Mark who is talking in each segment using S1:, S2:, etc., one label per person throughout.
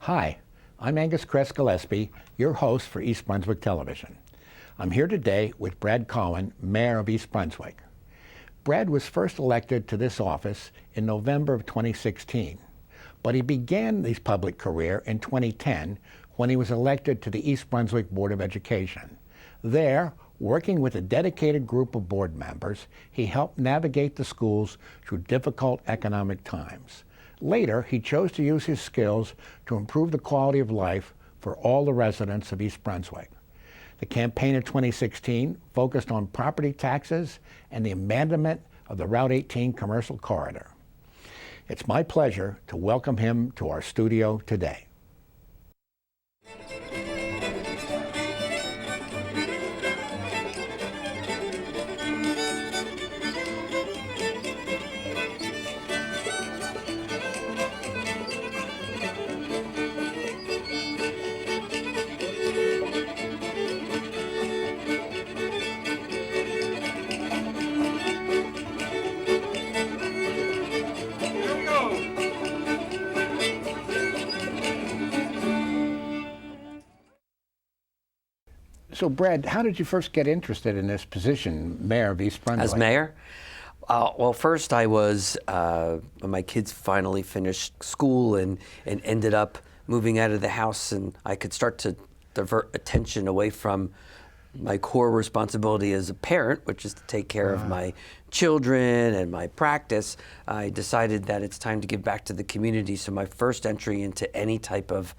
S1: Hi, I'm Angus Kress Gillespie, your host for East Brunswick Television. I'm here today with Brad Cohen, Mayor of East Brunswick. Brad was first elected to this office in November of 2016, but he began his public career in 2010 when he was elected to the East Brunswick Board of Education. There, working with a dedicated group of board members, he helped navigate the schools through difficult economic times. Later, he chose to use his skills to improve the quality of life for all the residents of East Brunswick. The campaign of 2016 focused on property taxes and the abandonment of the Route 18 commercial corridor. It's my pleasure to welcome him to our studio today. So, Brad, how did you first get interested in this position, Mayor of East Brunswick?
S2: As mayor? Well, first I was, when my kids finally finished school and ended up moving out of the house, and I could start to divert attention away from my core responsibility as a parent, which is to take care of my children and my practice. I decided that it's time to give back to the community. So my first entry into any type of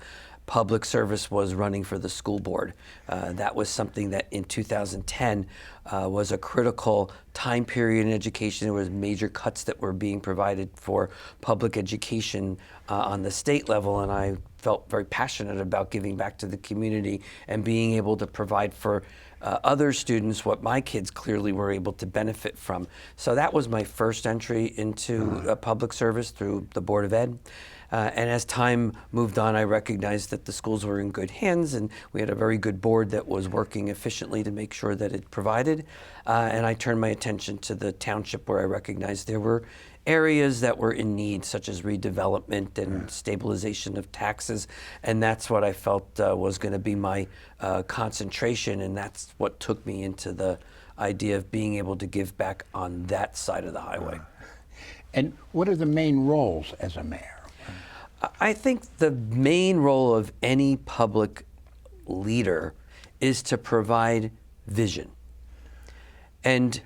S2: public service was running for the school board. That was something that in 2010 was a critical time period in education. There was major cuts that were being provided for public education on the state level, and I felt very passionate about giving back to the community and being able to provide for other students what my kids clearly were able to benefit from. So that was my first entry into public service through the Board of Ed. And as time moved on, I recognized that the schools were in good hands, and we had a very good board that was working efficiently to make sure that it provided. And I turned my attention to the township, where I recognized there were areas that were in need, such as redevelopment and stabilization of taxes. And that's what I felt was going to be my concentration, and that's what took me into the idea of being able to give back on that side of the highway.
S1: And what are the main roles as a mayor?
S2: I think the main role of any public leader is to provide vision. And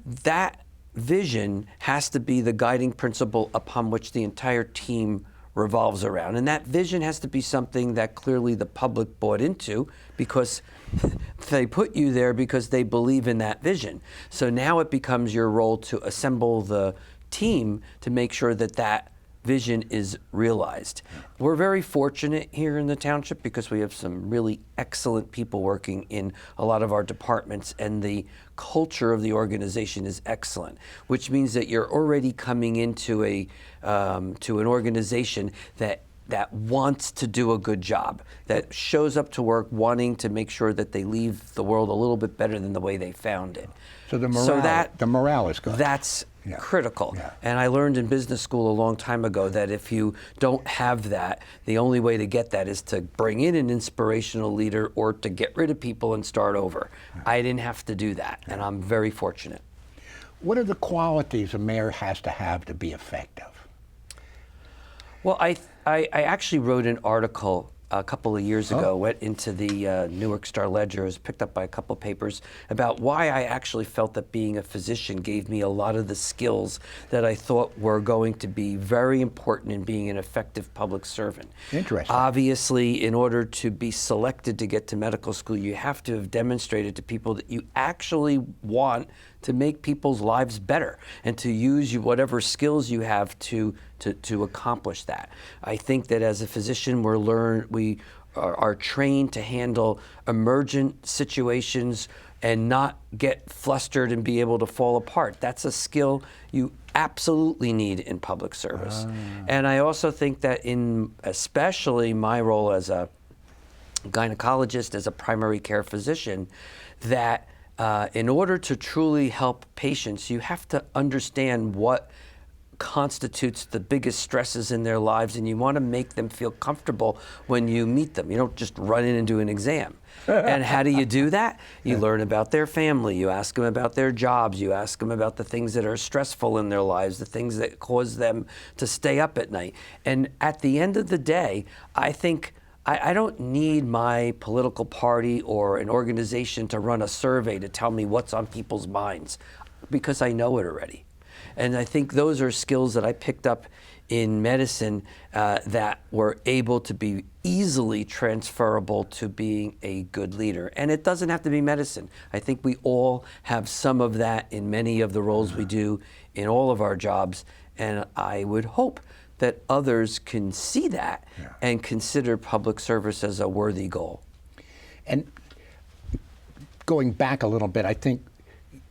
S2: that vision has to be the guiding principle upon which the entire team revolves around. And that vision has to be something that clearly the public bought into, because they put you there because they believe in that vision. So now it becomes your role to assemble the team to make sure that that vision is realized. We're very fortunate here in the township because we have some really excellent people working in a lot of our departments, and the culture of the organization is excellent, which means that you're already coming into a to an organization that wants to do a good job, that shows up to work wanting to make sure that they leave the world a little bit better than the way they found it.
S1: So the morale is good.
S2: That's critical. Yeah. And I learned in business school a long time ago that if you don't have that, the only way to get that is to bring in an inspirational leader or to get rid of people and start over. I didn't have to do that, and I'm very fortunate.
S1: What are the qualities a mayor has to be effective?
S2: Well, I actually wrote an article a couple of years ago, went into the Newark Star Ledger, was picked up by a couple of papers, about why I actually felt that being a physician gave me a lot of the skills that I thought were going to be very important in being an effective public servant.
S1: Interesting.
S2: Obviously, in order to be selected to get to medical school, you have to have demonstrated to people that you actually want to make people's lives better and to use whatever skills you have to accomplish that. I think that as a physician, we are trained to handle emergent situations and not get flustered and be able to fall apart. That's a skill you absolutely need in public service. And I also think that in especially my role as a gynecologist, as a primary care physician, that in order to truly help patients, you have to understand what constitutes the biggest stresses in their lives, and you want to make them feel comfortable when you meet them. You don't just run in and do an exam. And how do you do that? You learn about their family, you ask them about their jobs, you ask them about the things that are stressful in their lives, the things that cause them to stay up at night. And at the end of the day, I think I don't need my political party or an organization to run a survey to tell me what's on people's minds, because I know it already. And I think those are skills that I picked up in medicine that were able to be easily transferable to being a good leader. And it doesn't have to be medicine. I think we all have some of that in many of the roles we do in all of our jobs. And I would hope that others can see that and consider public service as a worthy goal.
S1: And going back a little bit, I think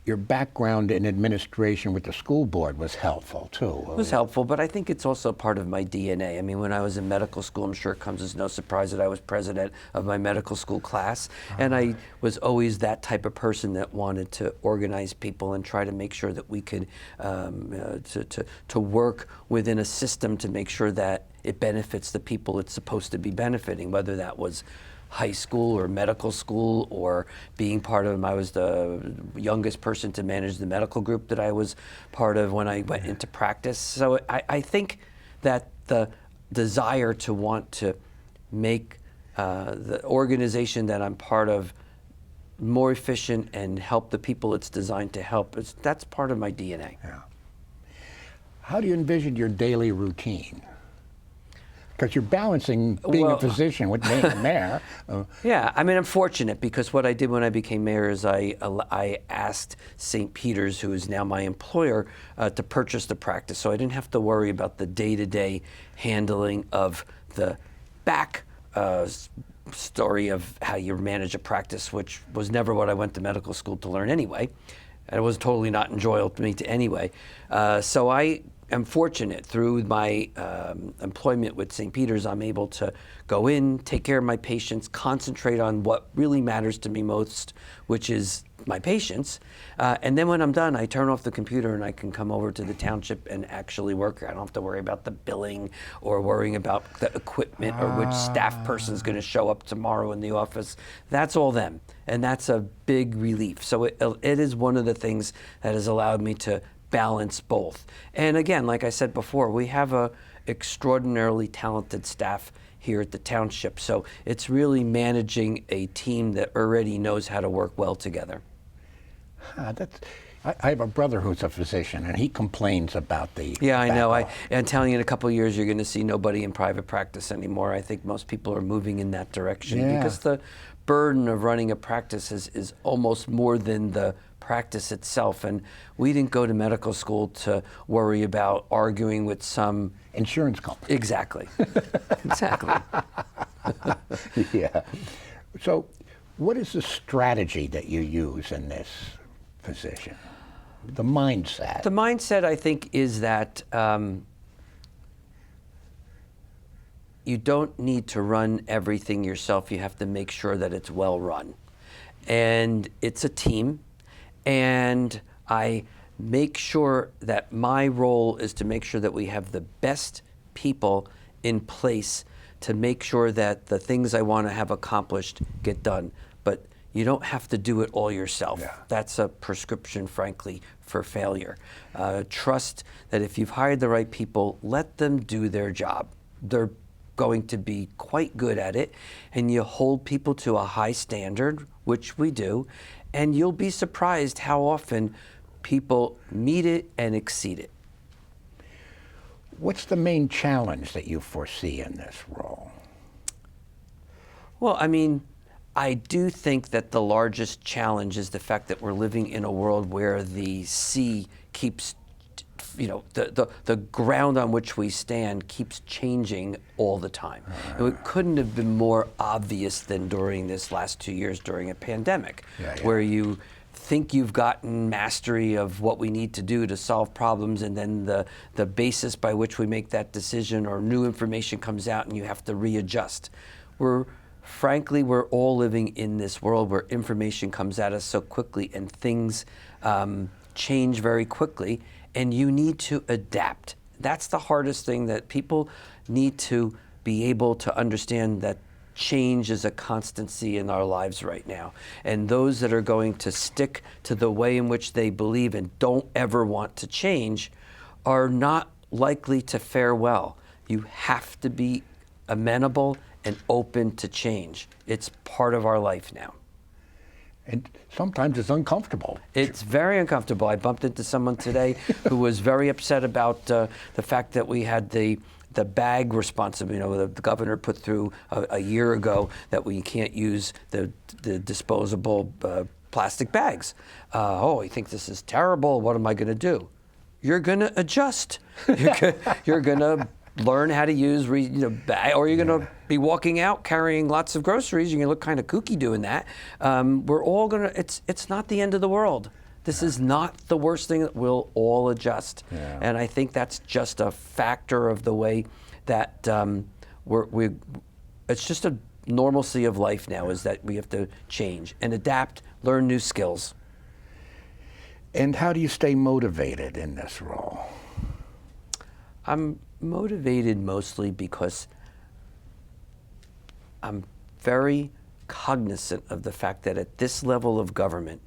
S1: your background in administration with the school board was helpful too.
S2: It was helpful, but I think it's also part of my DNA. I mean, when I was in medical school, I'm sure it comes as no surprise that I was president of my medical school class, and I was always that type of person that wanted to organize people and try to make sure that we could to work within a system to make sure that it benefits the people it's supposed to be benefiting, whether that was high school or medical school or being part of, I was the youngest person to manage the medical group that I was part of when I went into practice. So I think that the desire to want to make the organization that I'm part of more efficient and help the people it's designed to help, that's part of my DNA.
S1: Yeah. How do you envision your daily routine? Because you're balancing being a physician with being a mayor.
S2: Yeah, I mean, I'm fortunate because what I did when I became mayor is I asked St. Peter's, who is now my employer, to purchase the practice. So I didn't have to worry about the day-to-day handling of the back story of how you manage a practice, which was never what I went to medical school to learn anyway. And it was totally not enjoyable to me anyway. So I'm fortunate through my employment with St. Peter's. I'm able to go in, take care of my patients, concentrate on what really matters to me most, which is my patients. And then when I'm done, I turn off the computer and I can come over to the township and actually work. I don't have to worry about the billing or worrying about the equipment or which staff person's going to show up tomorrow in the office. That's all them. And that's a big relief. So it is one of the things that has allowed me to balance both. And again, like I said before, we have a extraordinarily talented staff here at the township. So it's really managing a team that already knows how to work well together.
S1: I have a brother who's a physician, and he complains about the
S2: Yeah, I know. I'm telling you, in a couple of years, you're going to see nobody in private practice anymore. I think most people are moving in that direction because the burden of running a practice is almost more than the practice itself. And we didn't go to medical school to worry about arguing with some
S1: insurance company.
S2: Exactly. Exactly.
S1: Yeah. So what is the strategy that you use in this position? The mindset.
S2: The mindset, I think, is that you don't need to run everything yourself. You have to make sure that it's well run. And it's a team. And I make sure that my role is to make sure that we have the best people in place to make sure that the things I want to have accomplished get done. But you don't have to do it all yourself.
S1: Yeah.
S2: That's a prescription, frankly, for failure. Trust that if you've hired the right people, let them do their job. They're going to be quite good at it, and you hold people to a high standard, which we do, and you'll be surprised how often people meet it and exceed it.
S1: What's the main challenge that you foresee in this role?
S2: Well, I mean, I do think that the largest challenge is the fact that we're living in a world where the sea keeps, the ground on which we stand keeps changing all the time. It couldn't have been more obvious than during this last 2 years during a pandemic, where you think you've gotten mastery of what we need to do to solve problems, and then the basis by which we make that decision or new information comes out and you have to readjust. Frankly, we're all living in this world where information comes at us so quickly and things change very quickly, and you need to adapt that's the hardest thing, that people need to be able to understand that change is a constancy in our lives right now. And those that are going to stick to the way in which they believe and don't ever want to change are not likely to fare well. You have to be amenable and open to change. It's part of our life now.
S1: And sometimes it's uncomfortable.
S2: It's very uncomfortable. I bumped into someone today who was very upset about the fact that we had the bag responsibility. The governor put through a year ago that we can't use the disposable plastic bags. Oh, he thinks this is terrible. What am I going to do? You're going to adjust. You're going to learn how to use, or you're going to be walking out carrying lots of groceries. You're going to look kind of kooky doing that. We're all going to. It's not the end of the world. This is not the worst thing. We'll all adjust, and I think that's just a factor of the way that it's just a normalcy of life now. Is that we have to change and adapt, learn new skills.
S1: And how do you stay motivated in this role?
S2: I'm motivated mostly because I'm very cognizant of the fact that at this level of government,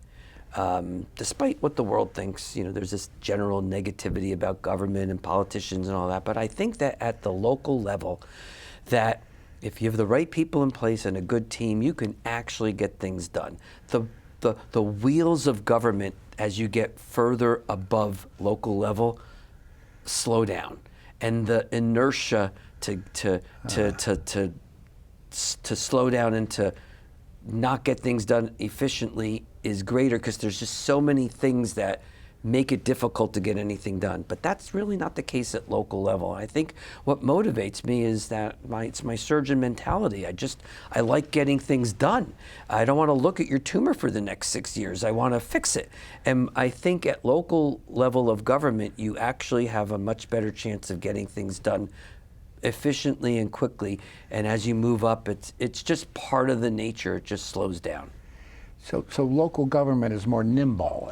S2: despite what the world thinks, there's this general negativity about government and politicians and all that, but I think that at the local level, that if you have the right people in place and a good team, you can actually get things done. The wheels of government, as you get further above local level, slow down, and the inertia to slow down and to not get things done efficiently is greater, because there's just so many things that make it difficult to get anything done. But that's really not the case at local level. I think what motivates me is that it's my surgeon mentality. I like getting things done. I don't want to look at your tumor for the next 6 years. I want to fix it. And I think at local level of government, you actually have a much better chance of getting things done efficiently and quickly. And as you move up, it's just part of the nature. It just slows down.
S1: So local government is more nimble.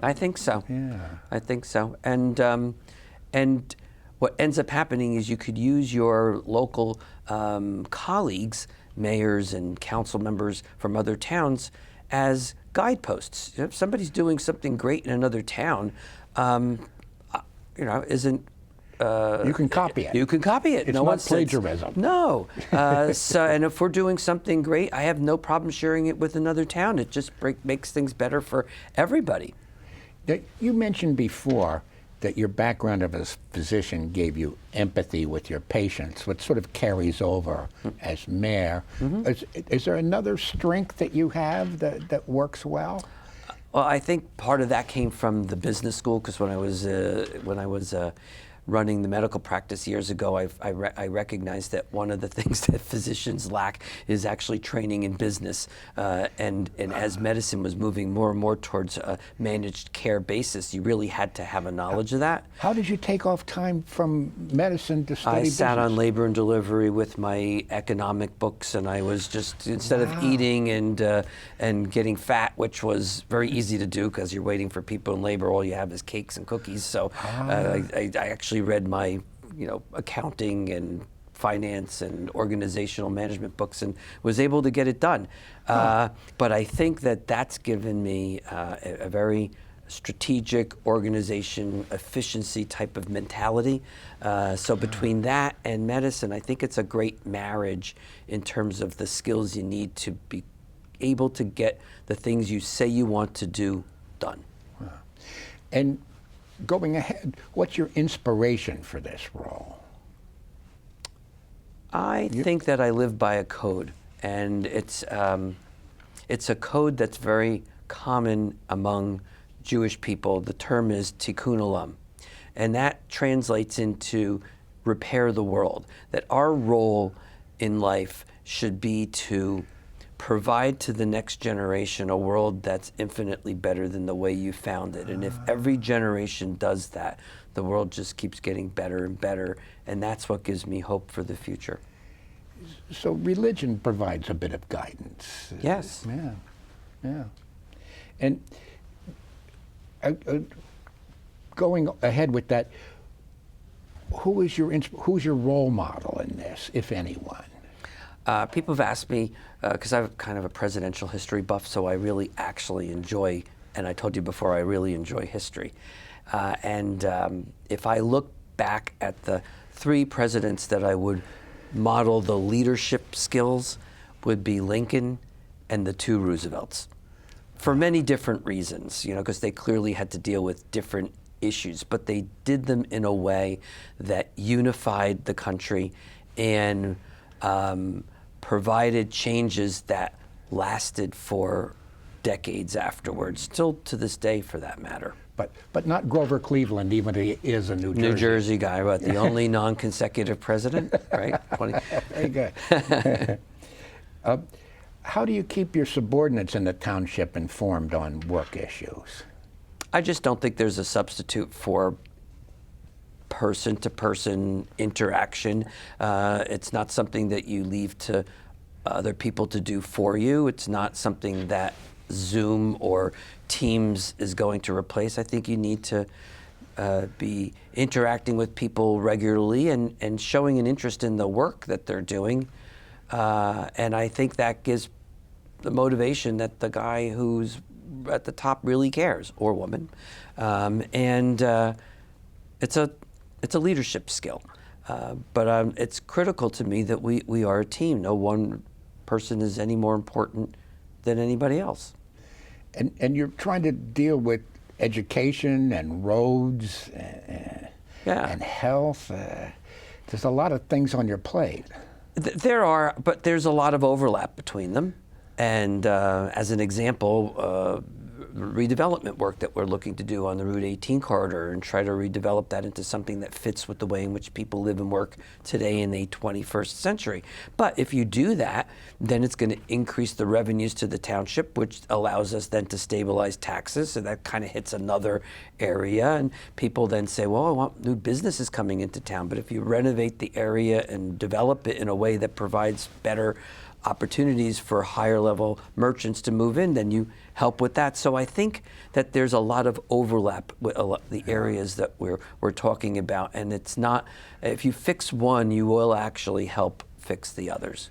S2: I think so.
S1: Yeah.
S2: I think so. And what ends up happening is you could use your local colleagues, mayors and council members from other towns, as guideposts. If somebody's doing something great in another town, isn't
S1: you can copy it.
S2: You can copy it.
S1: It's not plagiarism.
S2: No. And if we're doing something great, I have no problem sharing it with another town. It just makes things better for everybody.
S1: You mentioned before that your background as a physician gave you empathy with your patients, which sort of carries over as mayor. Is there another strength that you have that works well?
S2: Well, I think part of that came from the business school, because when I was running the medical practice years ago, I recognized that one of the things that physicians lack is actually training in business. And as medicine was moving more and more towards a managed care basis, you really had to have a knowledge of that.
S1: How did you take off time from medicine to study business?
S2: I sat on labor and delivery with my economic books, and I was just, instead of eating and getting fat, which was very easy to do because you're waiting for people in labor, all you have is cakes and cookies. So I actually read my accounting and finance and organizational management books and was able to get it done. But I think that that's given me a very strategic organization, efficiency type of mentality. So between that and medicine, I think it's a great marriage in terms of the skills you need to be able to get the things you say you want to do done.
S1: And going ahead, what's your inspiration for this role?
S2: I think that I live by a code, and it's a code that's very common among Jewish people. The term is tikkun olam, and that translates into repair the world. That our role in life should be to provide to the next generation a world that's infinitely better than the way you found it. And if every generation does that, the world just keeps getting better and better, and that's what gives me hope for the future.
S1: So religion provides a bit of guidance.
S2: Yes.
S1: Yeah. And going ahead with that, who's your role model in this, if anyone?
S2: People have asked me, because I'm kind of a presidential history buff, so I really actually enjoy, and I told you before, I really enjoy history. If I look back at the 3 presidents that I would model the leadership skills, would be Lincoln and the 2 Roosevelts, for many different reasons, because they clearly had to deal with different issues, but they did them in a way that unified the country and provided changes that lasted for decades afterwards, still to this day for that matter.
S1: But not Grover Cleveland, even though he is a New
S2: Jersey guy, but the only non-consecutive president, right?
S1: Very good. How do you keep your subordinates in the township informed on work issues?
S2: I just don't think there's a substitute for person-to-person interaction. It's not something that you leave to other people to do for you. It's not something that Zoom or Teams is going to replace. I think you need to be interacting with people regularly and showing an interest in the work that they're doing. And I think that gives the motivation that the guy who's at the top really cares, or woman. It's a leadership skill. But it's critical to me that we are a team. No one person is any more important than anybody else.
S1: And you're trying to deal with education and roads and health. There's a lot of things on your plate.
S2: There are, but there's a lot of overlap between them. And as an example, redevelopment work that we're looking to do on the Route 18 corridor and try to redevelop that into something that fits with the way in which people live and work today in the 21st century. But if you do that, then it's going to increase the revenues to the township, which allows us then to stabilize taxes. So that kind of hits another area. And people then say, well, I want new businesses coming into town. But if you renovate the area and develop it in a way that provides better opportunities for higher level merchants to move in, then you help with that. So I think that there's a lot of overlap with the areas that we're talking about, and it's not, if you fix one, you will actually help fix the others.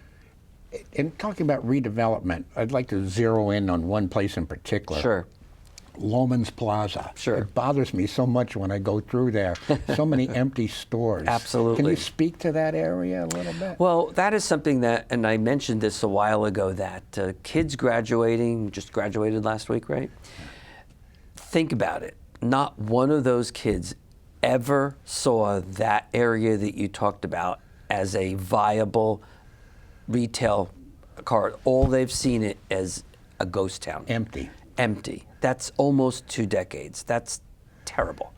S1: In talking about redevelopment, I'd like to zero in on one place in particular.
S2: Sure.
S1: Lowmans Plaza.
S2: Sure.
S1: It bothers me so much when I go through there. So many empty stores.
S2: Absolutely.
S1: Can you speak to that area a little bit?
S2: Well, that is something that, and I mentioned this a while ago, that kids graduating, just graduated last week, right? Think about it. Not one of those kids ever saw that area that you talked about as a viable retail card. All they've seen it as a ghost town.
S1: Empty.
S2: Empty. That's almost 2 decades. That's terrible.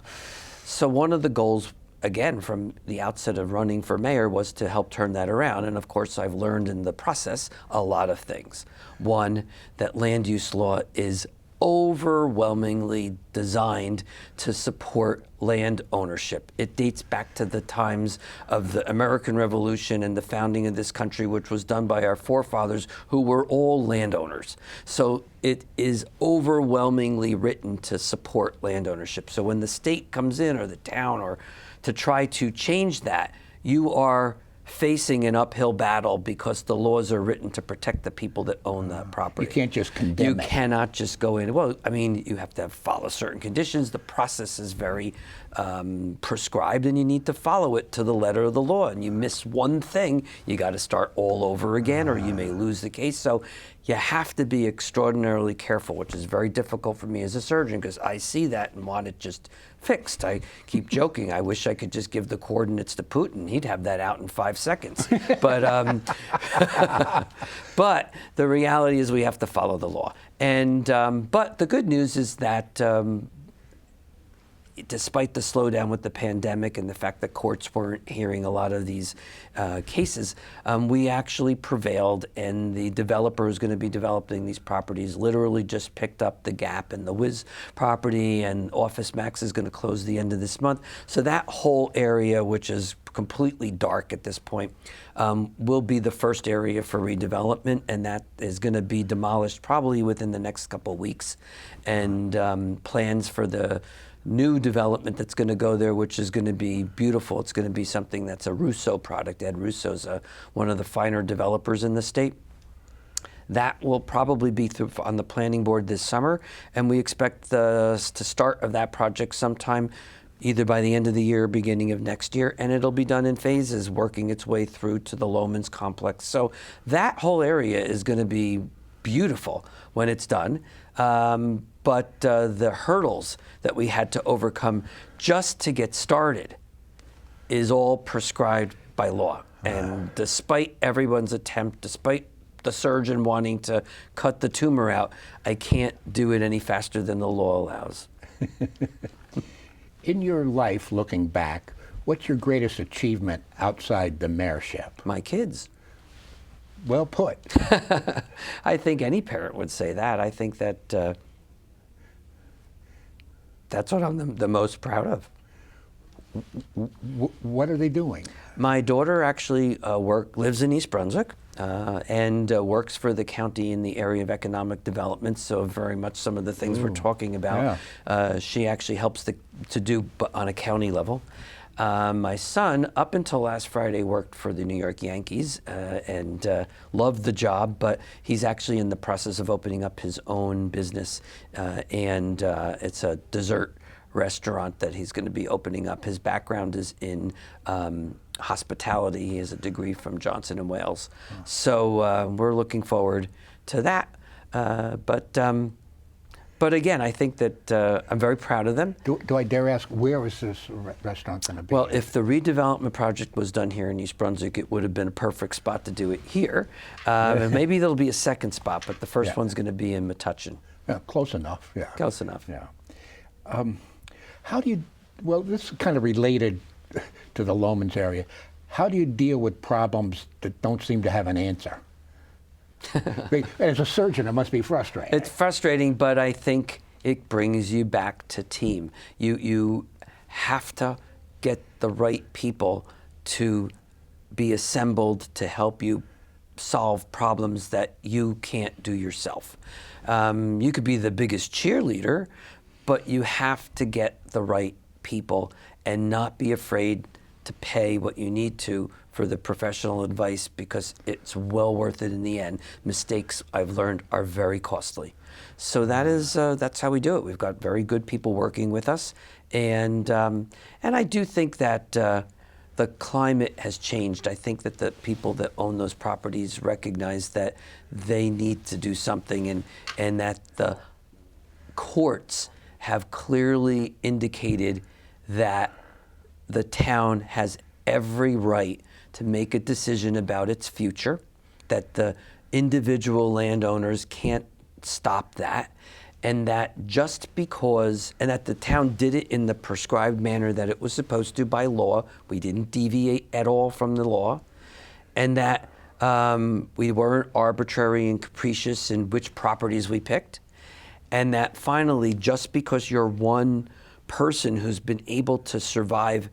S2: So one of the goals, again, from the outset of running for mayor was to help turn that around. And of course, I've learned in the process a lot of things. One, that land use law is overwhelmingly designed to support land ownership. It dates back to the times of the American Revolution and the founding of this country, which was done by our forefathers who were all landowners. So it is overwhelmingly written to support land ownership. So when the state comes in, or the town, or to try to change that, you are facing an uphill battle because the laws are written to protect the people that own that property.
S1: You can't just condemn
S2: You
S1: it.
S2: cannot just go in. Well, I mean, you have to follow certain conditions. The process is very prescribed, and you need to follow it to the letter of the law. And you miss one thing, you got to start all over again, or you may lose the case. So you have to be extraordinarily careful, which is very difficult for me as a surgeon, because I see that and want it just fixed. I keep joking, I wish I could just give the coordinates to Putin. He'd have that out in 5 seconds. But but the reality is we have to follow the law. And but the good news is that despite the slowdown with the pandemic and the fact that courts weren't hearing a lot of these cases, we actually prevailed, and the developer who's going to be developing these properties literally just picked up the Gap and the Wiz property, and Office Max is going to close the end of this month. So that whole area, which is completely dark at this point, will be the first area for redevelopment, and that is going to be demolished probably within the next couple of weeks. And plans for the new development that's going to go there, which is going to be beautiful. It's going to be something that's a Russo product. Ed Russo's one of the finer developers in the state. That will probably be on the planning board this summer, and we expect the start of that project sometime either by the end of the year or beginning of next year, and it'll be done in phases, working its way through to the Lowmans complex. So that whole area is going to be beautiful when it's done. But the hurdles that we had to overcome just to get started is all prescribed by law. And despite everyone's attempt, despite the surgeon wanting to cut the tumor out, I can't do it any faster than the law allows.
S1: In your life, looking back, what's your greatest achievement outside the mayorship?
S2: My kids.
S1: Well put.
S2: I think any parent would say that. I think that that's what I'm the most proud of.
S1: What are they doing?
S2: My daughter actually lives in East Brunswick and works for the county in the area of economic development, so very much some of the things we're talking about, she actually helps to do on a county level. My son, up until last Friday, worked for the New York Yankees and loved the job, but he's actually in the process of opening up his own business, and it's a dessert restaurant that he's going to be opening up. His background is in hospitality. He has a degree from Johnson & Wales. So we're looking forward to that. But again, I think that I'm very proud of them.
S1: Do I dare ask, where is this restaurant going to be?
S2: Well, if the redevelopment project was done here in East Brunswick, it would have been a perfect spot to do it here. And maybe there'll be a second spot, but the first one's going to be in Metuchen.
S1: Yeah, close enough. Yeah.
S2: Close enough.
S1: Yeah. How do you, well, this is kind of related to the Lowmans area. How do you deal with problems that don't seem to have an answer? As a surgeon, it must be frustrating.
S2: It's frustrating, but I think it brings you back to team. You have to get the right people to be assembled to help you solve problems that you can't do yourself. You could be the biggest cheerleader, but you have to get the right people and not be afraid to pay what you need to for the professional advice, because it's well worth it in the end. Mistakes, I've learned, are very costly. So that's how we do it. We've got very good people working with us, and I do think that the climate has changed. I think that the people that own those properties recognize that they need to do something, and that the courts have clearly indicated that the town has every right to make a decision about its future, that the individual landowners can't stop that, and that just because, and that the town did it in the prescribed manner that it was supposed to by law, we didn't deviate at all from the law, and that we weren't arbitrary and capricious in which properties we picked, and that finally, just because you're one person who's been able to survive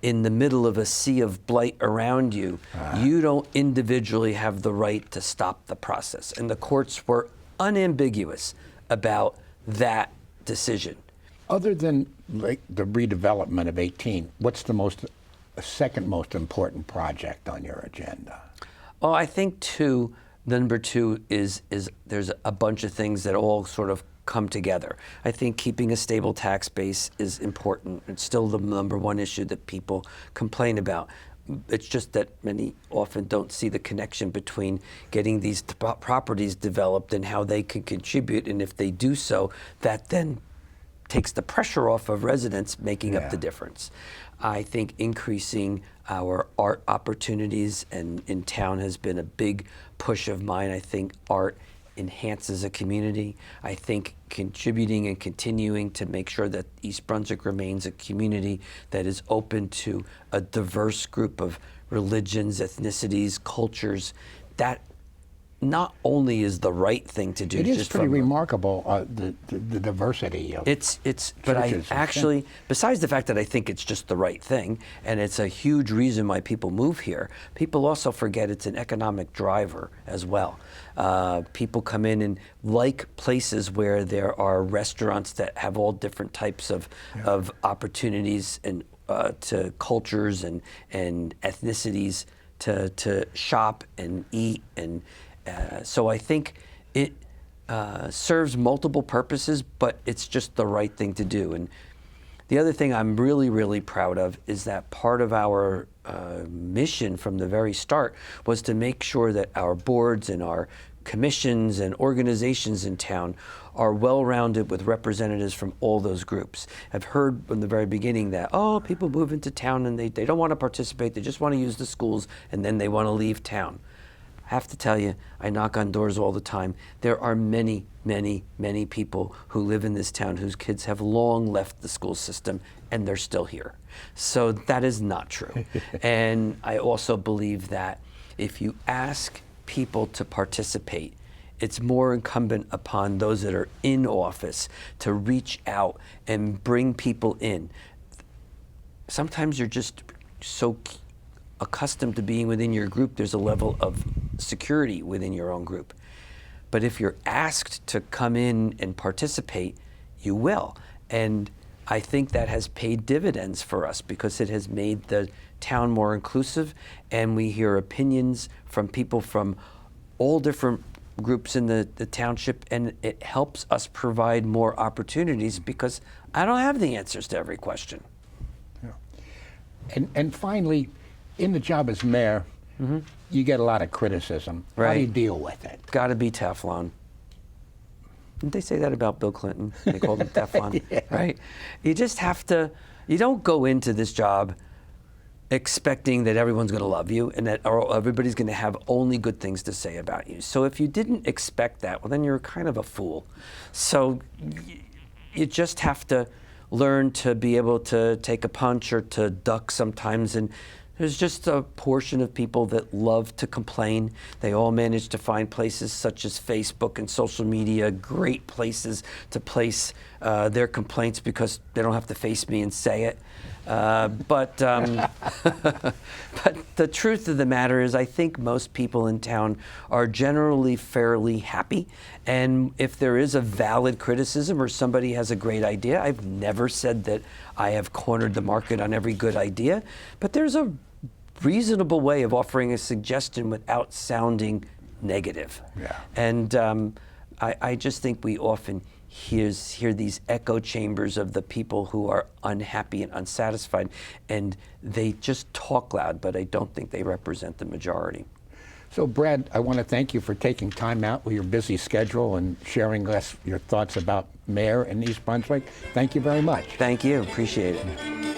S2: in the middle of a sea of blight around you, you don't individually have the right to stop the process. And the courts were unambiguous about that decision.
S1: Other than like the redevelopment of 18, what's the second most important project on your agenda?
S2: Well, I think number two is there's a bunch of things that all sort of come together. I think keeping a stable tax base is important. It's still the number one issue that people complain about. It's just that many often don't see the connection between getting these properties developed and how they can contribute, and if they do so, that then takes the pressure off of residents making up the difference. I think increasing our art opportunities in town has been a big push of mine. I think art enhances a community. I think contributing and continuing to make sure that East Brunswick remains a community that is open to a diverse group of religions, ethnicities, cultures, that not only is the right thing to do.
S1: It is
S2: just
S1: pretty
S2: from
S1: remarkable, the diversity of
S2: but I
S1: churches.
S2: actually, besides the fact that I think it's just the right thing, and it's a huge reason why people move here, people also forget it's an economic driver as well. People come in and like places where there are restaurants that have all different types of opportunities and to cultures and ethnicities to shop and eat, and so I think it serves multiple purposes, but it's just the right thing to do. And the other thing I'm really, really proud of is that part of our mission from the very start was to make sure that our boards and our commissions and organizations in town are well-rounded with representatives from all those groups. I've heard from the very beginning that, people move into town and they don't want to participate, they just want to use the schools, and then they want to leave town. I have to tell you, I knock on doors all the time. There are many, many, many people who live in this town whose kids have long left the school system and they're still here. So that is not true. And I also believe that if you ask people to participate, it's more incumbent upon those that are in office to reach out and bring people in. Sometimes you're just so accustomed to being within your group, there's a level of security within your own group. But if you're asked to come in and participate, you will. And I think that has paid dividends for us because it has made the town more inclusive, and we hear opinions from people from all different groups in the township, and it helps us provide more opportunities because I don't have the answers to every question.
S1: Yeah. And finally, in the job as mayor, you get a lot of criticism.
S2: Right.
S1: How do you deal with it?
S2: Got to be Teflon. Didn't they say that about Bill Clinton? They called him Teflon,
S1: Yeah.
S2: right? You just have to, you don't go into this job expecting that everyone's going to love you and that everybody's going to have only good things to say about you. So if you didn't expect that, well, then you're kind of a fool. So you just have to learn to be able to take a punch or to duck sometimes. And there's just a portion of people that love to complain. They all manage to find places such as Facebook and social media, great places to place their complaints because they don't have to face me and say it. But the truth of the matter is I think most people in town are generally fairly happy. And if there is a valid criticism or somebody has a great idea, I've never said that I have cornered the market on every good idea, but there's a reasonable way of offering a suggestion without sounding negative.
S1: Yeah.
S2: And I just think we often hear these echo chambers of the people who are unhappy and unsatisfied, and they just talk loud, but I don't think they represent the majority.
S1: So, Brad, I want to thank you for taking time out with your busy schedule and sharing us your thoughts about mayor in East Brunswick. Thank you very much.
S2: Thank you. Appreciate it.